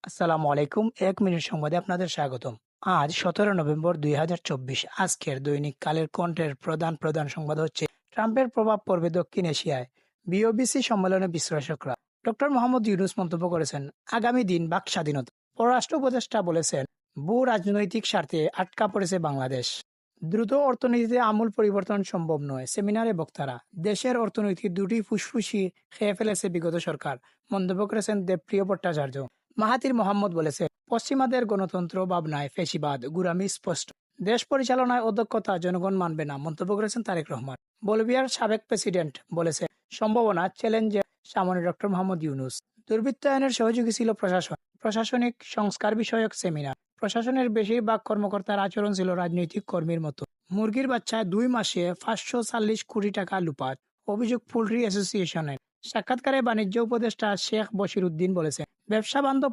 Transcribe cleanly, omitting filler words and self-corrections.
আসসালামু আলাইকুম। ১ মিনিট সংবাদে আপনাদের স্বাগতম। আজ ১৭ নভেম্বর ২০২৪। আজকের দৈনিক কালের কণ্ঠের প্রধান প্রধান সংবাদ হচ্ছে ট্রাম্পের প্রভাব পড়বে দক্ষিণ এশিয়ায়। বিওবিসি সম্মেলনে বিশ্লেষকরা ডক্টর মোহাম্মদ ইউনূস মন্তব্য করেছেন, আগামী দিন বাক স্বাধীনতা। পররাষ্ট্র উপদেষ্টা বলেছেন, ভূ রাজনৈতিক স্বার্থে আটকা পড়েছে বাংলাদেশ। দ্রুত অর্থনীতিতে আমূল পরিবর্তন সম্ভব নয়, সেমিনারে বক্তারা। দেশের অর্থনীতি দুটি ফুসফুসি খেয়ে ফেলেছে বিগত সরকার, মন্তব্য করেছেন দেবপ্রিয় ভট্টাচার্য। মাহাথির মোহাম্মদ বলেছে, পশ্চিমাদের গণতন্ত্র ভাবনায় ফ্যাসিবাদ গুরামি স্পষ্ট। দেশ পরিচালনায় অদক্ষতা জনগণ মানবে না, মন্তব্য করেছেন তারেক রহমান। বলিভিয়ার সাবেক প্রেসিডেন্ট বলেছে, সম্ভাবনা চ্যালেঞ্জের সামনে ডক্টর মোহাম্মদ ইউনূস। দুর্বৃত্তায়নের সহযোগী ছিল প্রশাসন। প্রশাসনিক সংস্কার বিষয়ক সেমিনার। প্রশাসনের বেশিরভাগ কর্মকর্তার আচরণ ছিল রাজনৈতিক কর্মীর মতো। মুরগির বাচ্চায় ২ মাসে ৫৪০ কোটি টাকা লুপাট, অভিযোগ পোল্ট্রি অ্যাসোসিয়েশনের। সাক্ষাৎকারে বাণিজ্য উপদেষ্টা শেখ বশির উদ্দিন বলেছেন, ব্যবসা বান্ধব